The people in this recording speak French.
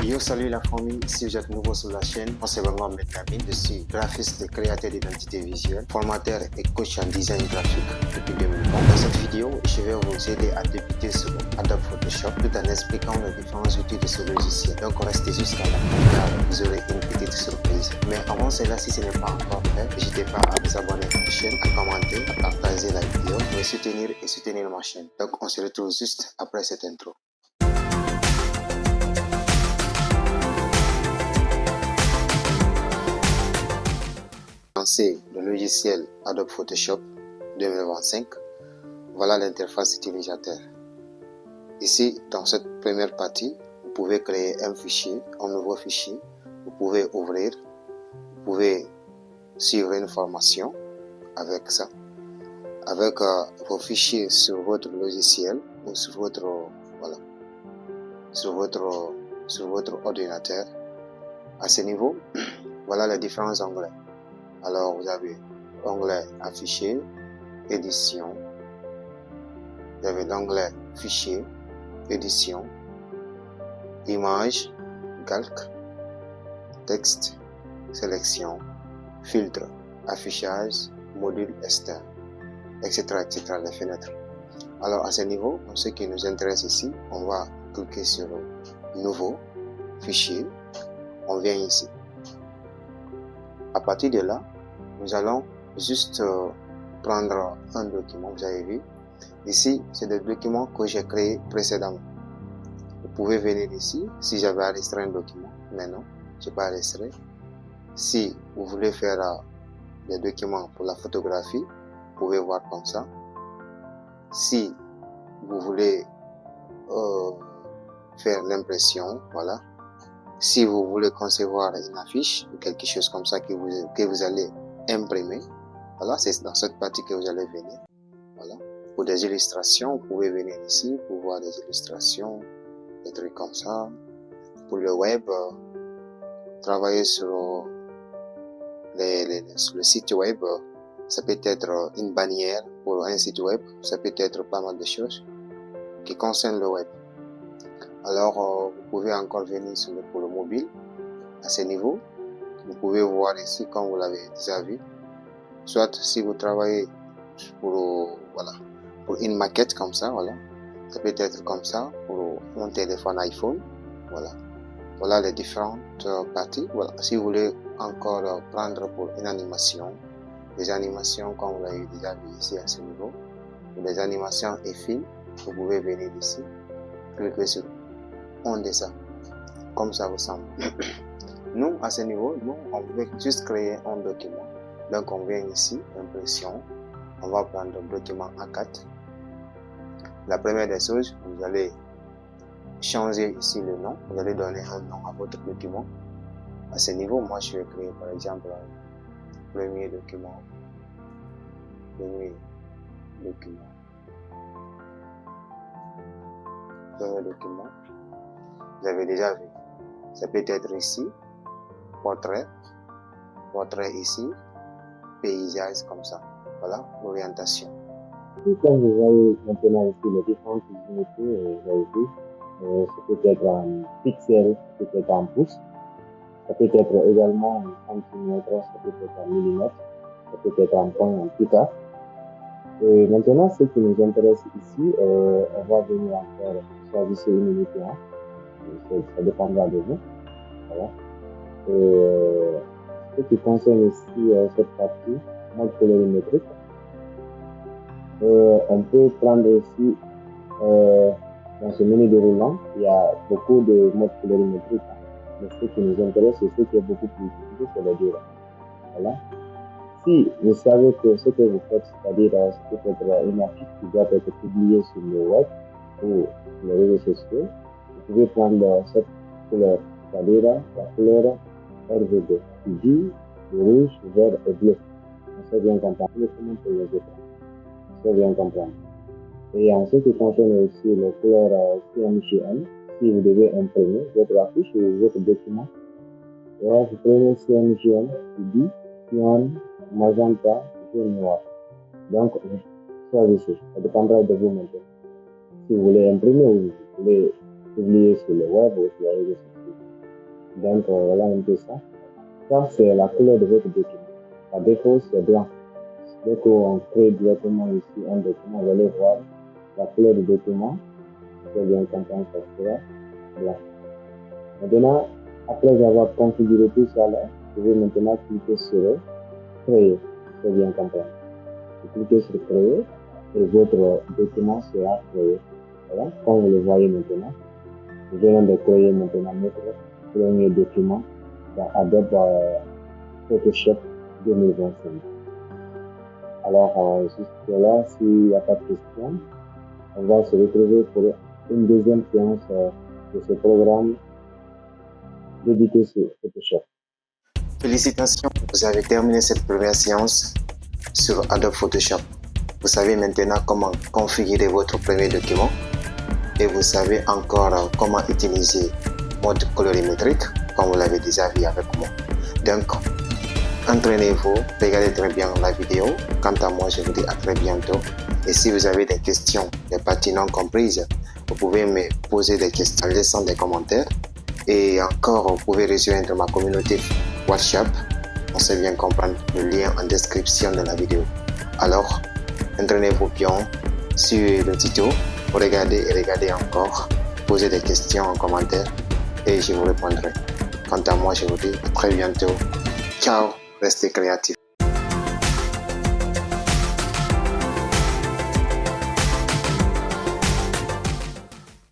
Yo, salut la famille, si vous êtes nouveau sur la chaîne, moi c'est vraiment Metamine, je suis graphiste et créateur d'identité visuelle, formateur et coach en design graphique depuis 2020. Dans cette vidéo, je vais vous aider à débuter sur Adobe Photoshop tout en expliquant les différents outils de ce logiciel. Donc restez jusqu'à la fin car vous aurez une petite surprise. Mais avant cela, si ce n'est pas encore fait, n'hésitez pas à vous abonner à la chaîne, à commenter, à partager la vidéo, me soutenir et soutenir ma chaîne. Donc on se retrouve juste après cette intro. Lancer le logiciel Adobe Photoshop 2025, voilà l'interface utilisateur. Ici, dans cette première partie, vous pouvez créer un fichier, un nouveau fichier, vous pouvez ouvrir, vous pouvez suivre une formation avec ça, avec vos fichiers sur votre logiciel ou sur votre, sur votre ordinateur. À ce niveau, voilà les différents onglets. Alors, vous avez l'onglet affiché, édition, vous avez l'onglet fichier, édition, image, calque, texte, sélection, filtre, affichage, module externe, etc., etc., les fenêtres. Alors, à ce niveau, ce qui nous intéresse ici, on va cliquer sur nouveau, fichier, on vient ici. À partir de là, nous allons juste prendre un document, vous avez vu. Ici, c'est le document que j'ai créé précédemment. Vous pouvez venir ici, si j'avais enregistré un document, mais non, je n'ai pas enregistré. Si vous voulez faire des documents pour la photographie, vous pouvez voir comme ça. Si vous voulez faire l'impression, voilà. Si vous voulez concevoir une affiche ou quelque chose comme ça que vous allez imprimer, voilà, c'est dans cette partie que vous allez venir. Voilà. Pour des illustrations, vous pouvez venir ici pour voir des illustrations, des trucs comme ça. Pour le web, travailler sur le site web, ça peut être une bannière pour un site web, ça peut être pas mal de choses qui concernent le web. Alors, vous pouvez encore venir pour le mobile. À ce niveau, vous pouvez voir ici, comme vous l'avez déjà vu, soit si vous travaillez pour une maquette comme ça, voilà, ça peut être comme ça pour un téléphone iPhone, voilà les différentes parties. Voilà, si vous voulez encore prendre pour une animation, des animations comme vous l'avez déjà vu ici à ce niveau, pour des animations et films, vous pouvez venir ici, cliquer sur un dessin, comme ça vous semble. Nous, à ce niveau, on veut juste créer un document. Donc, on vient ici, impression. On va prendre le document A4. La première des choses, vous allez changer ici le nom. Vous allez donner un nom à votre document. À ce niveau, moi, je vais créer, par exemple, premier document. Premier document. Vous avez déjà vu. Ça peut être ici. Portrait ici, paysage comme ça. Voilà, l'orientation. Comme vous voyez maintenant ici les différentes unités, vous avez vu, ça peut être en pixels, ça peut être en pouces, ça peut être également en centimètres, ça peut être en millimètres, ça peut être en point, en picas. Et maintenant, ce qui nous intéresse ici, on va venir encore choisir une unité, ça dépendra de vous. Voilà. Ce qui concerne ici cette partie, mode colorimétrique, on peut prendre ici dans ce menu déroulant, il y a beaucoup de modes colorimétriques, mais ce qui nous intéresse, c'est ce qui est beaucoup plus utilisé, c'est le dur. Voilà. Si vous savez que ce que vous faites, c'est-à-dire ce peut être une affiche qui doit être publiée sur le web ou sur les réseaux sociaux, vous pouvez prendre cette couleur, c'est-à-dire la couleur RGB, qui dit le rouge, vert et bleu. On sait bien comprendre le comment pour les écrans. On sait bien comprendre. Et en ce qui concerne aussi les couleurs CMYK, si vous devez imprimer votre affiche ou votre document, vous prenez CMYK qui dit cyan, magenta, jaune, noir. Donc, choisissez. Ça dépendra de vous maintenant. Si vous voulez imprimer ou vous voulez publier sur le web ou sur les réseaux sociaux. Donc, voilà un peu ça. Ça, c'est la couleur de votre document. Par défaut, c'est blanc. Donc, on crée directement ici un document. Vous allez voir la couleur du document. Vous bien comprendre, ça sera blanc. Maintenant, après avoir configuré tout ça là, vous pouvez maintenant cliquer sur créer. Vous bien comprendre. Vous cliquez sur créer et votre document sera créé. Voilà, comme vous le voyez maintenant. Nous venons de créer maintenant notre premier document dans Adobe Photoshop 2025. Alors, jusque là, s'il n'y a pas de questions, on va se retrouver pour une deuxième séance de ce programme dédié sur Photoshop. Félicitations, vous avez terminé cette première séance sur Adobe Photoshop. Vous savez maintenant comment configurer votre premier document et vous savez encore comment utiliser mode colorimétrique comme vous l'avez déjà vu avec moi. Donc, entraînez-vous, regardez très bien la vidéo. Quant à moi, je vous dis à très bientôt. Et si vous avez des questions, des parties non comprises, vous pouvez me poser des questions en laissant des commentaires. Et encore, vous pouvez rejoindre ma communauté WhatsApp. On sait bien comprendre le lien en description de la vidéo. Alors, entraînez-vous bien, suivez le tuto, regardez et regardez encore, posez des questions en commentaire et je vous répondrai. Quant à moi, je vous dis à très bientôt. Ciao, restez créatifs.